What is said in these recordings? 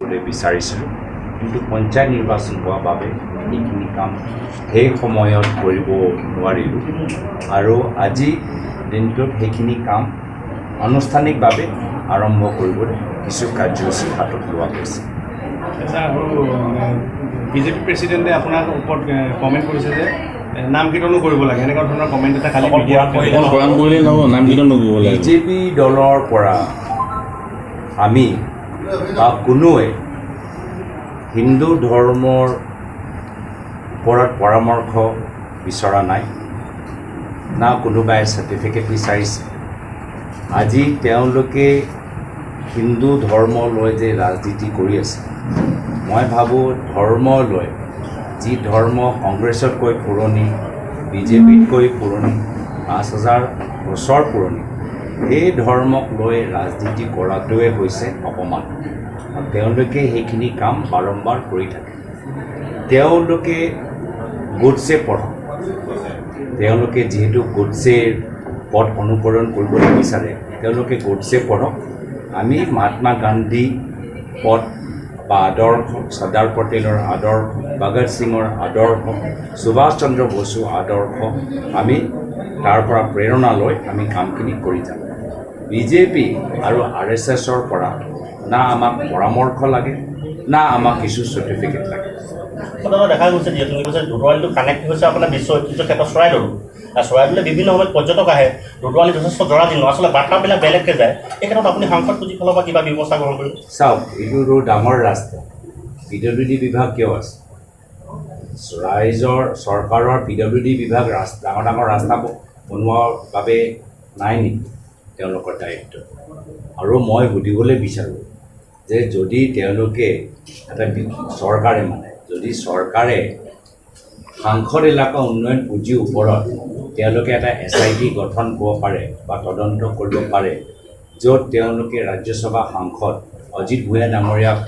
বিচাৰিছিলোঁ কিন্তু পঞ্চায়ত নিৰ্বাচন হোৱাৰ বাবে এইখিনি কাম সেই সময়ত কৰিব নোৱাৰিলোঁ আৰু আজি দিনটোত সেইখিনি কাম আনুষ্ঠানিকভাৱে আৰম্ভ কৰিবলৈ কিছু কাৰ্যসূচী হাতত লোৱা হৈছে। আৰু বিজেপি প্ৰেচিডেণ্টে আপোনাৰ ওপৰত কমেণ্ট কৰিছে যে নাম কীৰ্তনো কৰিব লাগে, এনেকুৱা ধৰণৰ কমেণ্ট এটা খালী বিজেপি দলৰ পৰা আমি বা কোনোৱে হিন্দু ধৰ্মৰ ওপৰত পৰামৰ্শ বিচৰা নাই, না কোনোবাই চাৰ্টিফিকেট বিচাৰিছে। আজি তেওঁলোকে হিন্দু ধৰ্ম লৈ যে ৰাজনীতি কৰি আছে, মই ভাবোঁ ধৰ্ম লৈ যি ধৰ্ম কংগ্ৰেছতকৈ পুৰণি, বিজেপিতকৈ পুৰণি, ৫,০০০ বছৰ পুৰণি, সেই ধৰ্মক লৈ ৰাজনীতি কৰাটোৱে হৈছে অপমান। আৰু তেওঁলোকে সেইখিনি কাম বাৰম্বাৰ কৰি থাকে। তেওঁলোকে গোডছে পঢ়ক, তেওঁলোকে যিহেতু গোডছেৰ পথ অনুকৰণ কৰিবলৈ বিচাৰে, তেওঁলোকে গোডছে পঢ়ক। আমি মহাত্মা গান্ধী পথ বা আদৰ্শ, চৰ্দাৰ পটেলৰ আদৰ্শ, ভগত সিঙৰ আদৰ্শ, সুভাষ চন্দ্ৰ বসুৰ আদৰ্শ, আমি তাৰ পৰা প্ৰেৰণা লৈ আমি কামখিনি কৰি যাম। বিজেপি আৰু RSSৰ পৰা না আমাক পৰামৰ্শ লাগে, না আমাক কিছু চাৰ্টিফিকেট লাগে। দেখা গৈছে যিহেতু দুধৰালিটো কানেক্ট হৈছে আপোনাৰ বিশ্ব ঐতিহ্য ক্ষেত্ৰ চৰাইদেউ, আৰু চৰাইদেউলৈ বিভিন্ন সময়ত পৰ্যটক আহে, দুধৰালি যথেষ্ট জৰাজীৰ্ণ, আচলতে বাৰ্তাবিলাক বেলেগকৈ যায়। এই ক্ষেত্ৰত আপুনি সাংসদ পুঁজিৰ ফালৰ পৰা কিবা ব্যৱস্থা গ্ৰহণ কৰিব? চাওক, এইটো ডাঙৰ ৰাস্তা, PWD বিভাগ কিয় আছে? ৰাইজৰ চৰকাৰৰ PWD বিভাগ ডাঙৰ ডাঙৰ ৰাস্তা বনোৱাৰ বাবে নাই নেকি তেওঁলোকৰ দায়িত্ব? আৰু মই সুধিবলৈ বিচাৰোঁ যে যদি তেওঁলোকে এটা চৰকাৰে যদি চৰকাৰে সাংসদ এলেকা উন্নয়ন পুঁজিৰ ওপৰত তেওঁলোকে এটা SIT গঠন কৰিব পাৰে বা তদন্ত কৰিব পাৰে, য'ত তেওঁলোকে ৰাজ্যসভা সাংসদ অজিত ভূঞা ডাঙৰীয়াক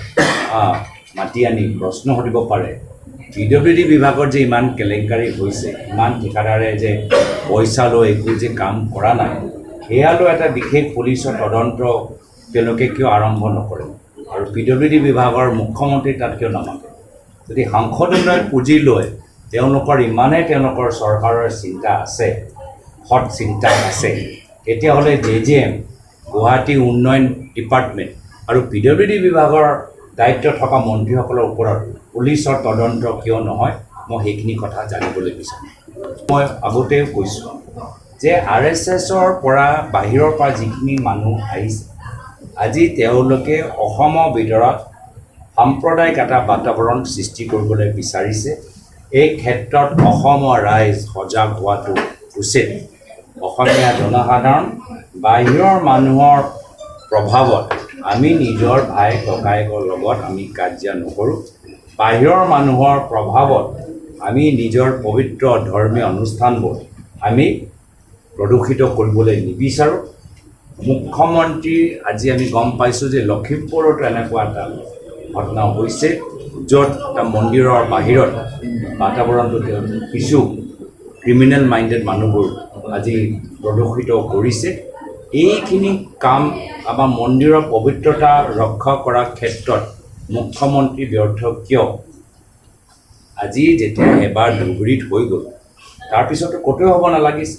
মাতি আনি প্ৰশ্ন সুধিব পাৰে, PWD বিভাগৰ যে ইমান কেলেংকাৰী হৈছে, ইমান ঠিকাদাৰে যে পইচা লৈ একো যে কাম কৰা নাই, সেয়ালৈ এটা বিশেষ পুলিচৰ তদন্ত তেওঁলোকে কিয় আৰম্ভ নকৰে? আৰু PWD বিভাগৰ মুখ্যমন্ত্ৰী তাত কিয় নামাতে? যদি সাংসদ উন্নয়ন পুঁজি লৈ তেওঁলোকৰ ইমানেই তেওঁলোকৰ চৰকাৰৰ চিন্তা আছে, সৎ চিন্তা আছে, তেতিয়াহ'লে JJM, গুৱাহাটী উন্নয়ন ডিপাৰ্টমেণ্ট আৰু PWD বিভাগৰ দায়িত্ব থকা মন্ত্ৰীসকলৰ ওপৰত পুলিচৰ তদন্ত কিয় নহয়? মই সেইখিনি কথা জানিবলৈ বিচাৰোঁ। মই আগতেও কৈছোঁ যে RSSৰ পৰা বাহিৰৰ পৰা যিখিনি মানুহ আহিছে, আজি তেওঁলোকে অসমৰ ভিতৰত সাম্প্ৰদায়িক এটা বাতাবৰণ সৃষ্টি কৰিবলৈ বিচাৰিছে। এই ক্ষেত্ৰত অসমৰ ৰাইজ সজাগ হোৱাটো উচিত। অসমীয়া জনসাধাৰণ বাহিৰৰ মানুহৰ প্ৰভাৱত আমি নিজৰ ভাই ককায়েকৰ লগত আমি কাজিয়া নকৰোঁ। বাহিৰৰ মানুহৰ প্ৰভাৱত আমি নিজৰ পবিত্ৰ ধৰ্মীয় অনুষ্ঠানবোৰ আমি প্ৰদূষিত কৰিবলৈ নিবিচাৰোঁ। মুখ্যমন্ত্ৰী আজি আমি গম পাইছোঁ যে লখিমপুৰতো এনেকুৱা এটা ঘটনা হৈছে, য'ত এটা মন্দিৰৰ বাহিৰত বাতাবৰণটো কিছু ক্ৰিমিনেল মাইণ্ডেড মানুহবোৰ আজি প্ৰদূষিত কৰিছে। এইখিনি কাম আমাৰ মন্দিৰৰ পবিত্ৰতা ৰক্ষা কৰাৰ ক্ষেত্ৰত মুখ্যমন্ত্ৰী ব্যৰ্থ কিয়? আজি যেতিয়া এবাৰ ধুবুৰীত হৈ গ'ল, তাৰপিছতো ক'তো হ'ব নালাগিছে।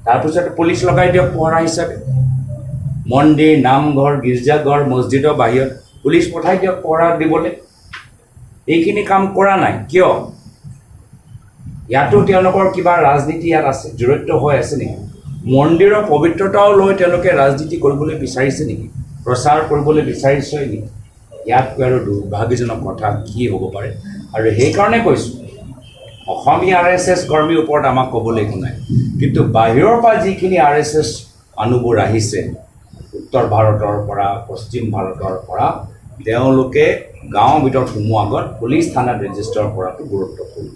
তাৰপিছতে পুলিচ লগাই দিয়ক পহৰা হিচাপে। মন্দিৰ, নামঘৰ, গীৰ্জাঘৰ, মছজিদৰ বাহিৰত পুলিচ পঠাই দিয়ক পহৰা দিবলৈ। এইখিনি কাম কৰা নাই কিয়? ইয়াতো তেওঁলোকৰ কিবা ৰাজনীতি ইয়াত আছে, জড়িত হৈ আছে নেকি? মন্দিৰৰ পবিত্ৰতাও লৈ তেওঁলোকে ৰাজনীতি কৰিবলৈ বিচাৰিছে নেকি? প্ৰচাৰ কৰিবলৈ বিচাৰিছে নেকি? ইয়াতকৈ আৰু দুৰ্ভাগ্যজনক কথা কি হ'ব পাৰে? আৰু সেইকাৰণে কৈছোঁ, অসমীয়া RSS কৰ্মীৰ ওপৰত আমাক ক'বলৈ একো নাই, কিন্তু বাহিৰৰ পৰা যিখিনি RSS মানুহবোৰ আহিছে, উত্তৰ ভাৰতৰ পৰা, পশ্চিম ভাৰতৰ পৰা, তেওঁলোকে গাঁৱৰ ভিতৰত সোমোৱাৰ আগত পুলিচ থানাত ৰেজিষ্টাৰ কৰাটো গুৰুত্বপূৰ্ণ।